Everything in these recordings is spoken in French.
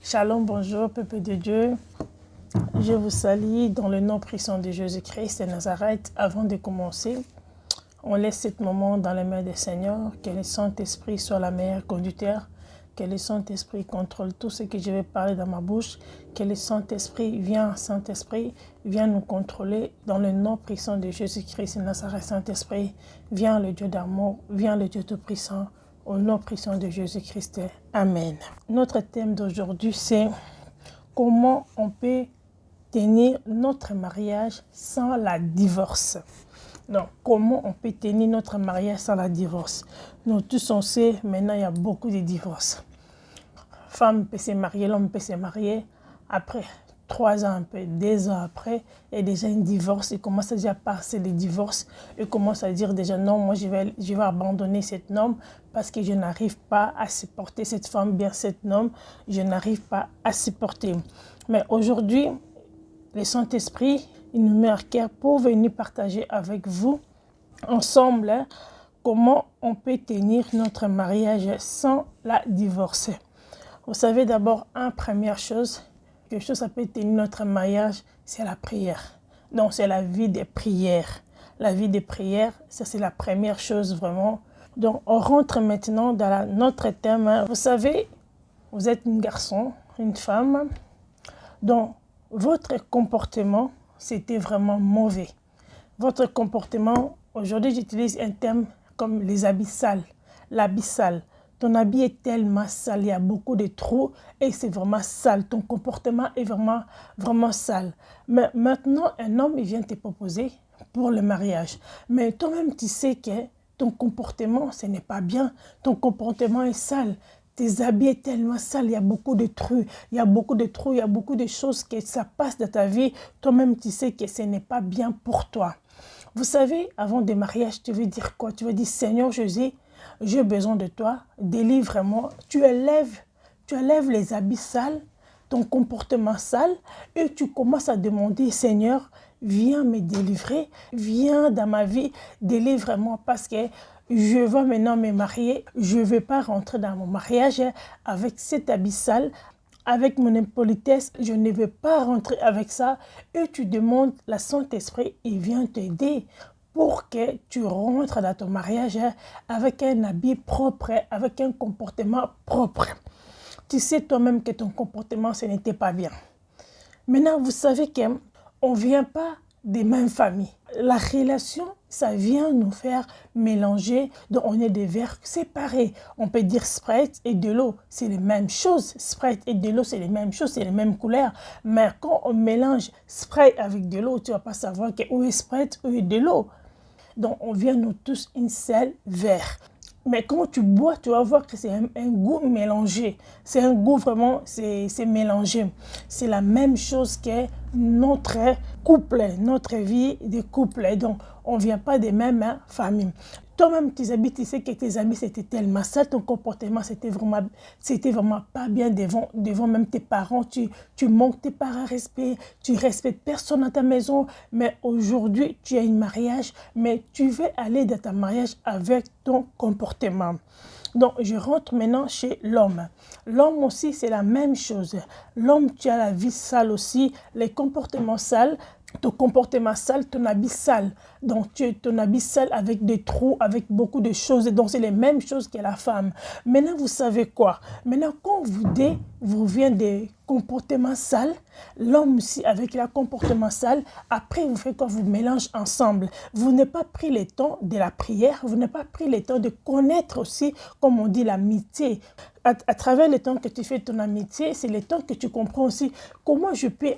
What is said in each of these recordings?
Shalom, bonjour, peuple de Dieu. Je vous salue dans le nom puissant de Jésus-Christ de Nazareth. Avant de commencer, on laisse ce moment dans les mains du Seigneur. Que le Saint-Esprit soit la meilleure conducteur. Que le Saint-Esprit contrôle tout ce que je vais parler dans ma bouche. Que le Saint-Esprit viens nous contrôler dans le nom puissant de Jésus-Christ de Nazareth. Saint-Esprit, viens le Dieu d'amour, viens le Dieu tout-puissant. Au nom puissant de Jésus-Christ. Amen. Notre thème d'aujourd'hui, c'est comment on peut tenir notre mariage sans la divorce. Donc, comment on peut tenir notre mariage sans la divorce? Nous tous on sait, maintenant il y a beaucoup de divorces. Femme peut se marier, l'homme peut se marier. Après 3 ans, un peu, 2 ans après, il y a déjà un divorce. Il commence déjà à passer le divorce. Il commence à dire déjà non, moi je vais abandonner cet homme parce que je n'arrive pas à supporter cette femme, bien cet homme, je n'arrive pas à supporter. Mais aujourd'hui, le Saint-Esprit, il nous met à cœur pour venir partager avec vous ensemble comment on peut tenir notre mariage sans la divorcer. Vous savez d'abord, première chose, quelque chose ça peut tenir notre mariage, c'est la prière. Donc c'est la vie des prières. La vie des prières, ça c'est la première chose vraiment. Donc on rentre maintenant dans notre thème. Vous savez, vous êtes un garçon, une femme, donc votre comportement c'était vraiment mauvais. Votre comportement, aujourd'hui j'utilise un terme comme les habits sales, l'habit sale. Ton habit est tellement sale, il y a beaucoup de trous et c'est vraiment sale. Ton comportement est vraiment sale. Mais maintenant, un homme il vient te proposer pour le mariage. Mais toi-même, tu sais que ton comportement, ce n'est pas bien. Ton comportement est sale. Tes habits sont tellement sales, il y a beaucoup de trous, il y a beaucoup de choses que ça passe dans ta vie. Toi-même, tu sais que ce n'est pas bien pour toi. Vous savez, avant le mariage, tu veux dire quoi? Tu veux dire, Seigneur Jésus, j'ai besoin de toi, délivre-moi. Tu élèves les habits sales, ton comportement sale, et tu commences à demander, Seigneur, viens me délivrer, viens dans ma vie, délivre-moi parce que je vais maintenant me marier, je ne vais pas rentrer dans mon mariage avec cet habit sale, avec mon impolitesse, je ne vais pas rentrer avec ça. Et tu demandes la Saint-Esprit, il vient t'aider pour que tu rentres dans ton mariage avec un habit propre, avec un comportement propre. Tu sais toi-même que ton comportement, ce n'était pas bien. Maintenant, vous savez qu'on ne vient pas des mêmes familles. La relation, ça vient nous faire mélanger. Donc, on est des verres séparés. On peut dire Sprite et de l'eau, c'est les mêmes choses. Sprite et de l'eau, c'est les mêmes choses, c'est les mêmes couleurs. Mais quand on mélange Sprite avec de l'eau, tu ne vas pas savoir où est Sprite, où est de l'eau. Donc, on vient nous tous une seule verre. Mais quand tu bois, tu vas voir que c'est un goût mélangé. C'est un goût vraiment, c'est mélangé. C'est la même chose que notre couple, notre vie de couple. Donc, on ne vient pas des mêmes familles. Toi-même, tu sais que tes amis, c'était tellement ça, ton comportement, c'était vraiment pas bien devant même tes parents. Tu manques tes parents respect, tu respectes personne dans ta maison. Mais aujourd'hui, tu as un mariage, mais tu veux aller dans ta mariage avec ton comportement. Donc, je rentre maintenant chez l'homme. L'homme aussi, c'est la même chose. L'homme, tu as la vie sale aussi, les comportements sales, ton comportement sale, ton habit sale. Donc, tu as ton habit sale avec des trous, avec beaucoup de choses. Et donc, c'est les mêmes choses que la femme. Maintenant, vous savez quoi? Maintenant, quand vous vient des comportements sales, l'homme aussi avec le comportement sale, après, vous faites quoi? Vous mélangez ensemble. Vous n'avez pas pris le temps de la prière, vous n'avez pas pris le temps de connaître aussi, comme on dit, l'amitié. À travers le temps que tu fais ton amitié, c'est le temps que tu comprends aussi comment je peux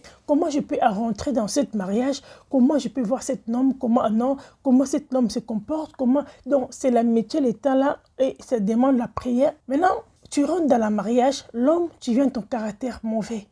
rentrer dans ce mariage, comment je peux voir cet homme, comment cet homme se comporte, donc c'est l'amitié, le temps là, et ça demande la prière. Maintenant, tu rentres dans le mariage, l'homme, tu viens ton caractère mauvais.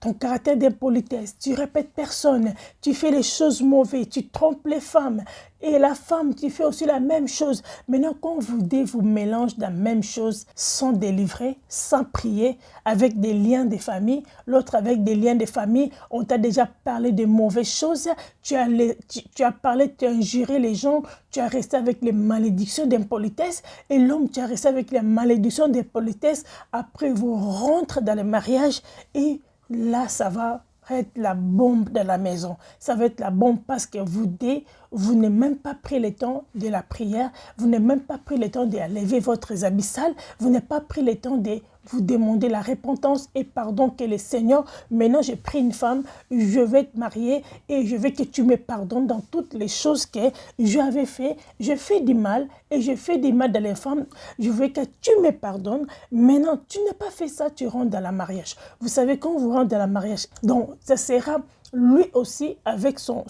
ton caractère d'impolitesse, tu répètes personne, tu fais les choses mauvaises, tu trompes les femmes. Et la femme, tu fais aussi la même chose. Maintenant, quand vous mélangez la même chose sans délivrer, sans prier, avec des liens de famille, l'autre avec des liens de famille, on t'a déjà parlé de mauvaises choses, tu as parlé, tu as injuré les gens, tu as resté avec les malédictions d'impolitesse, et l'homme, tu as resté avec les malédictions d'impolitesse. Après, vous rentrez dans le mariage et là, ça va être la bombe de la maison. Ça va être la bombe parce que vous n'avez même pas pris le temps de la prière, vous n'avez même pas pris le temps de lever votre abyssal, vous n'avez pas pris le temps de vous demander la repentance et pardon que le Seigneur, maintenant j'ai pris une femme, je vais te marier et je veux que tu me pardonnes dans toutes les choses que j'avais fait. Je fais du mal et je fais du mal dans les femmes. Je veux que tu me pardonnes. Maintenant, tu n'as pas fait ça, tu rentres dans la mariage. Vous savez, quand vous rentrez dans la mariage, donc ça sera lui aussi avec son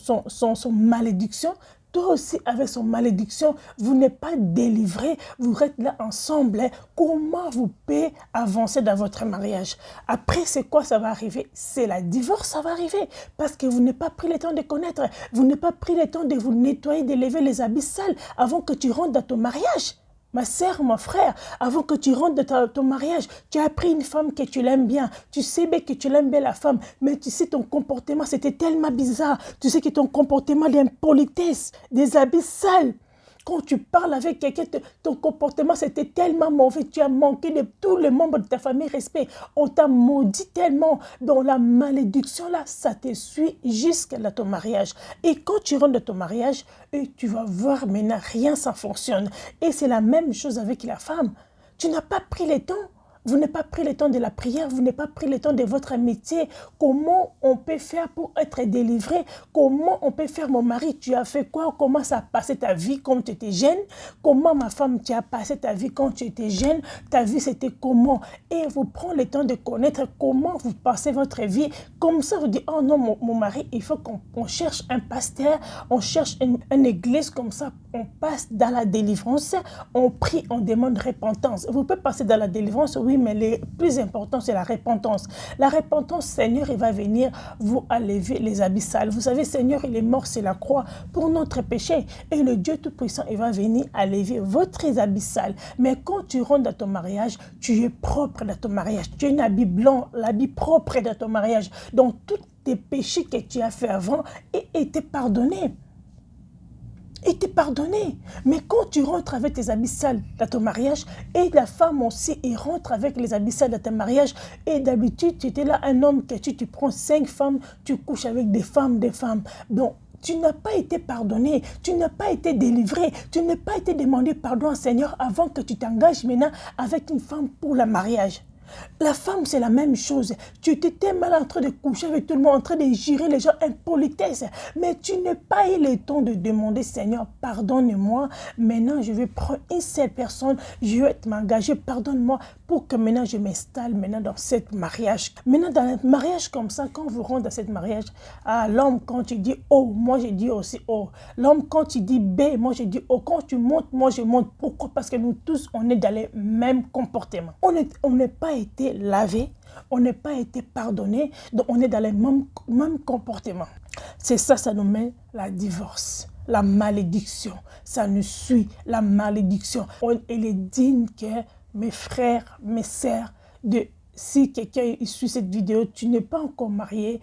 malédiction. Toi aussi, avec son malédiction, vous n'êtes pas délivré, vous êtes là ensemble. Comment vous pouvez avancer dans votre mariage? Après, c'est quoi ça va arriver? C'est la divorce, ça va arriver. Parce que vous n'avez pas pris le temps de connaître, vous n'avez pas pris le temps de vous nettoyer, de lever les habits sales avant que tu rentres dans ton mariage. Ma sœur, mon frère, avant que tu rentres dans ton mariage, tu as pris une femme que tu l'aimes bien. Tu sais bien que tu l'aimes bien la femme, mais tu sais ton comportement, c'était tellement bizarre. Tu sais que ton comportement d'impolitesse, des habits sales. Quand tu parles avec quelqu'un, ton comportement, c'était tellement mauvais. Tu as manqué de tous les membres de ta famille respect. On t'a maudit tellement. Dans la malédiction, là, ça te suit jusqu'à ton mariage. Et quand tu rentres dans ton mariage, tu vas voir maintenant, rien ça fonctionne. Et c'est la même chose avec la femme. Tu n'as pas pris le temps. Vous n'avez pas pris le temps de la prière, vous n'avez pas pris le temps de votre amitié. Comment on peut faire pour être délivré? Comment on peut faire, mon mari, tu as fait quoi? Comment ça a passé ta vie quand tu étais jeune? Comment, ma femme, tu as passé ta vie quand tu étais jeune? Ta vie, c'était comment? Et vous prenez le temps de connaître comment vous passez votre vie. Comme ça, vous dites, oh non, mon mari, il faut qu'on cherche un pasteur, on cherche une église comme ça, on passe dans la délivrance, on prie, on demande repentance. Vous pouvez passer dans la délivrance, oui, mais le plus important, c'est la repentance. La repentance, Seigneur, il va venir vous enlever les habits sales. Vous savez, Seigneur, il est mort sur la croix pour notre péché. Et le Dieu Tout-Puissant, il va venir enlever votre habits sales. Mais quand tu rentres dans ton mariage, tu es propre dans ton mariage. Tu as un habit blanc, l'habit propre dans ton mariage. Donc, tous tes péchés que tu as fait avant étaient pardonnés. Était pardonné. Mais quand tu rentres avec tes habits sales dans ton mariage, et la femme aussi, elle rentre avec les habits sales dans ton mariage, et d'habitude, tu étais là, un homme que tu prends 5 femmes, tu couches avec des femmes. Donc, tu n'as pas été pardonné, tu n'as pas été délivré, tu n'as pas été demandé pardon au Seigneur avant que tu t'engages maintenant avec une femme pour le mariage. La femme, c'est la même chose. Tu étais tellement en train de coucher avec tout le monde, en train de gérer les gens, impolitesse. Mais tu n'as pas eu le temps de demander, Seigneur, pardonne-moi. Maintenant, je vais prendre une seule personne, je vais m'engager, pardonne-moi, pour que maintenant je m'installe maintenant dans ce mariage. Maintenant, dans un mariage comme ça, quand vous rentrez dans ce mariage, l'homme, quand tu dis oh, moi je dis aussi oh. L'homme, quand tu dis B, moi je dis oh. Quand tu montes, moi je monte. Pourquoi? Parce que nous tous, on est dans les mêmes comportements. On n'est pas été lavé, on n'est pas été pardonné, donc on est dans les mêmes comportements. C'est ça, ça nous met la divorce, la malédiction. Ça nous suit, la malédiction. Il est digne que mes frères, mes sœurs, si quelqu'un suit cette vidéo, tu n'es pas encore marié,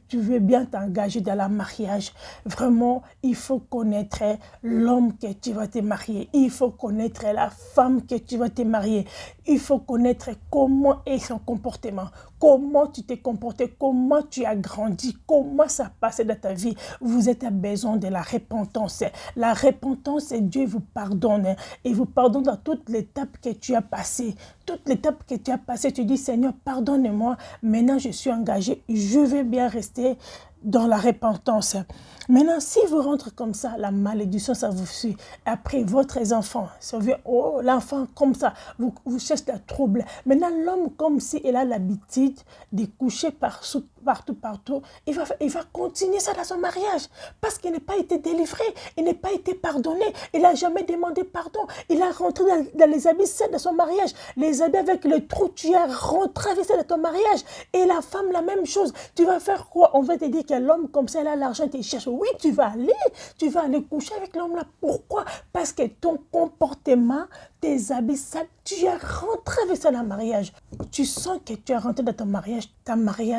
tu veux bien t'engager dans le mariage. Vraiment, il faut connaître l'homme que tu vas te marier. Il faut connaître la femme que tu vas te marier. Il faut connaître comment est son comportement, comment tu t'es comporté, comment tu as grandi, comment ça a passé dans ta vie. Vous avez besoin de la repentance. La repentance, Dieu vous pardonne. Et vous pardonne dans toute l'étape que tu as passée. Toute l'étape que tu as passée, tu dis, Seigneur, pardonne-moi. Maintenant, je suis engagé. Je vais bien rester dans la repentance. Maintenant, si vous rentrez comme ça, la malédiction, ça vous suit. Après, votre enfant, ça vient, oh, l'enfant comme ça, vous cherchez le trouble. Maintenant, l'homme, comme si il a l'habitude de coucher partout, il va continuer ça dans son mariage parce qu'il n'a pas été délivré, il n'a pas été pardonné, il n'a jamais demandé pardon, il a rentré dans les habits sales de son mariage, les habits avec le trou, tu as rentré avec ça dans ton mariage. Et la femme, la même chose. Tu vas faire quoi? On va te dire que l'homme, comme ça, il a l'argent, il cherche. Oui, tu vas aller coucher avec l'homme là. Pourquoi? Parce que ton comportement, tes habits sales, tu as rentré avec ça dans le mariage. Tu sens que tu es rentré dans ton mariage,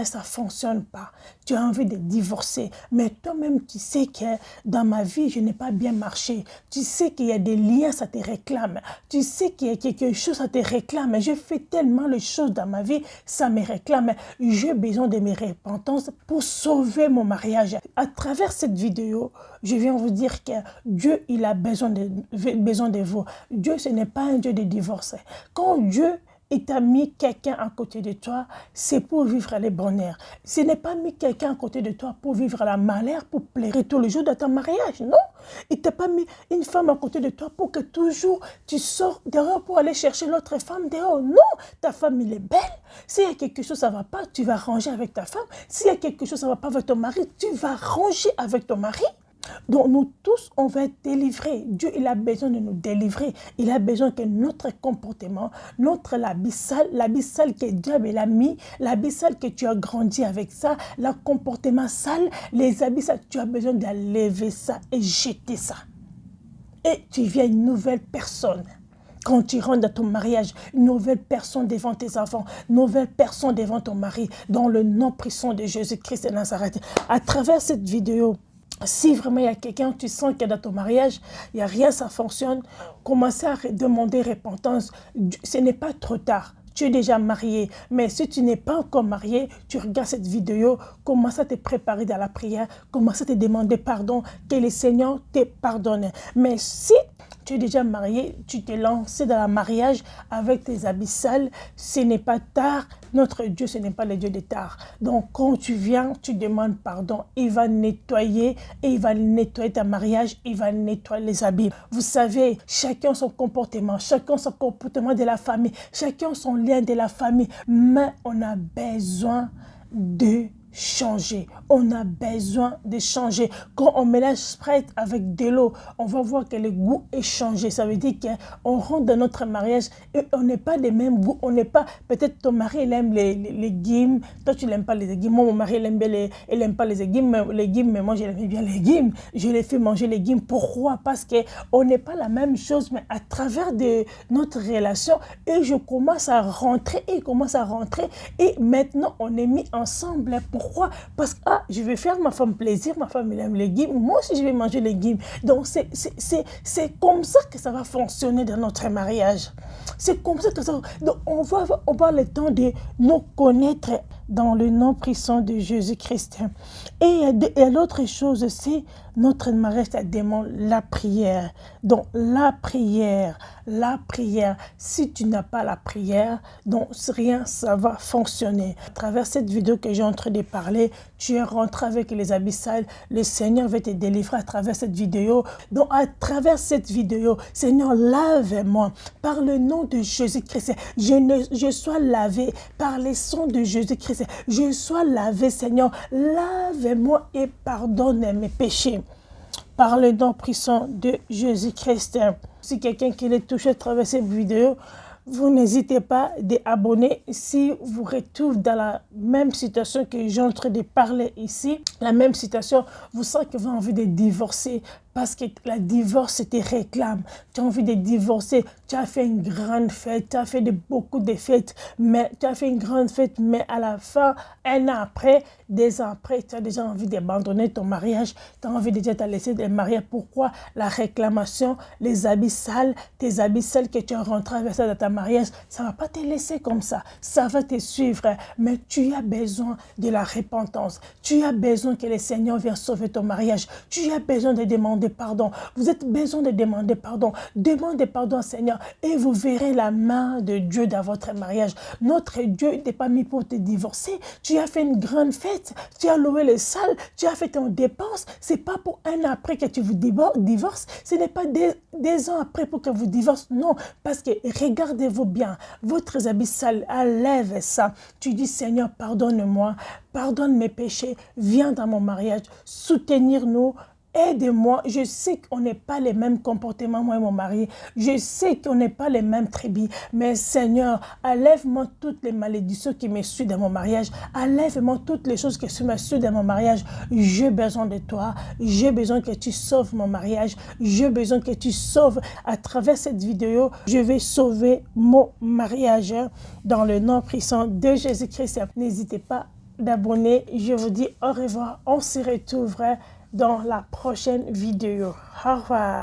ça ne fonctionne pas. Tu as envie de divorcer. Mais toi-même, tu sais que dans ma vie, je n'ai pas bien marché. Tu sais qu'il y a des liens, ça te réclame. Tu sais qu'il y a quelque chose, ça te réclame. Je fais tellement de choses dans ma vie, ça me réclame. J'ai besoin de mes repentances pour sauver mon mariage. À travers cette vidéo, je viens vous dire que Dieu, il a besoin de vous. Dieu, ce n'est pas un Dieu de divorce. Quand Dieu t'a mis quelqu'un à côté de toi, c'est pour vivre le bonheur. Ce n'est pas mis quelqu'un à côté de toi pour vivre la malheur, pour pleurer tous les jours de ton mariage. Non, il t'a pas mis une femme à côté de toi pour que toujours tu sors dehors pour aller chercher l'autre femme dehors. Non, ta femme, elle est belle. S'il y a quelque chose, ça ne va pas, tu vas ranger avec ta femme. S'il y a quelque chose, ça ne va pas avec ton mari, tu vas ranger avec ton mari. Donc nous tous, on va être délivrés. Dieu, il a besoin de nous délivrer. Il a besoin que notre comportement, l'habit sale que Dieu a mis, l'habit sale que tu as grandi avec ça, le comportement sale, les habits sales, tu as besoin de lever ça et jeter ça. Et tu viens une nouvelle personne. Quand tu rentres dans ton mariage, une nouvelle personne devant tes enfants, une nouvelle personne devant ton mari, dans le nom puissant de Jésus-Christ de Nazareth. À travers cette vidéo, si vraiment il y a quelqu'un, tu sens que dans ton mariage, il n'y a rien, ça fonctionne, commencez à demander repentance. Ce n'est pas trop tard. Tu es déjà marié, mais si tu n'es pas encore marié, tu regardes cette vidéo, commence à te préparer dans la prière, commence à te demander pardon, que le Seigneur te pardonne. Mais si tu es déjà marié, tu t'es lancé dans le mariage avec tes habits sales, ce n'est pas tard. Notre Dieu, ce n'est pas le Dieu des tard. Donc, quand tu viens, tu demandes pardon. Il va nettoyer et il va nettoyer ta mariage, il va nettoyer les habits. Vous savez, chacun son comportement de la famille, chacun son lien de la famille. Mais on a besoin de changer. On a besoin de changer. Quand on mélange Sprite avec de l'eau, on va voir que le goût est changé. Ça veut dire qu'on rentre dans notre mariage et on n'est pas des mêmes goûts. On n'est pas, peut-être ton mari il aime les légumes, toi tu n'aimes pas les légumes. Moi, mon mari il aime pas les légumes, mais moi j'aime bien les légumes. Je les fais manger les légumes. Pourquoi? Parce qu'on n'est pas la même chose, mais à travers de notre relation, et je commence à rentrer, et il commence à rentrer, et maintenant on est mis ensemble. Pourquoi? Parce que je vais faire ma femme plaisir, ma femme elle aime les légumes, moi aussi je vais manger les légumes. Donc c'est comme ça que ça va fonctionner dans notre mariage. C'est comme ça que ça va. Donc on va avoir le temps de nous connaître dans le nom puissant de Jésus-Christ. Et l'autre chose, c'est notre mariage, ça demande la prière. Donc la prière, si tu n'as pas la prière, donc rien, ça va fonctionner. À travers cette vidéo que j'ai en train de parler, tu es rentré avec les habits sales, le Seigneur va te délivrer à travers cette vidéo. Donc à travers cette vidéo, Seigneur, lave-moi par le nom de Jésus-Christ. Je sois lavé par le sang de Jésus-Christ. Je sois lavé, Seigneur. Lave-moi et pardonne mes péchés. Par le nom puissant de Jésus-Christ. Si quelqu'un qui est touché à travers cette vidéo, vous n'hésitez pas à abonner. Si vous retrouvez dans la même situation que j'ai en train de parler ici, la même situation, vous sentez que vous avez envie de divorcer parce que la divorce te réclame. Tu as envie de divorcer, tu as fait une grande fête, tu as fait beaucoup de fêtes, mais tu as fait une grande fête, mais à la fin, 1 an après, 2 ans après, tu as déjà envie d'abandonner ton mariage, tu as envie déjà de te laisser de marier. Pourquoi? La réclamation, les habits sales, tes habits sales que tu as rentrés avec ça dans ta mariage, ça ne va pas te laisser comme ça va te suivre, mais tu as besoin de la repentance, tu as besoin que le Seigneur vienne sauver ton mariage, tu as besoin de demander demander pardon. Vous êtes besoin de demander pardon. Demandez pardon, Seigneur, et vous verrez la main de Dieu dans votre mariage. Notre Dieu n'est pas mis pour te divorcer. Tu as fait une grande fête, tu as loué les salles, tu as fait ton dépense. Ce n'est pas pour un an après que tu vous divorces. Ce n'est pas des ans après pour que vous divorcez. Non, parce que regardez-vous bien. Votre habit sale, enlève ça. Tu dis, Seigneur, pardonne-moi, pardonne mes péchés, viens dans mon mariage, soutenir-nous. Aide-moi, je sais qu'on n'est pas les mêmes comportements, moi et mon mari. Je sais qu'on n'est pas les mêmes tribus. Mais Seigneur, enlève-moi toutes les malédictions qui me suivent dans mon mariage. Enlève-moi toutes les choses qui me suivent dans mon mariage. J'ai besoin de toi. J'ai besoin que tu sauves mon mariage. J'ai besoin que tu sauves à travers cette vidéo. Je vais sauver mon mariage dans le nom puissant de Jésus-Christ. N'hésitez pas d'abonner. Je vous dis au revoir. On se retrouve dans la prochaine vidéo. Au revoir.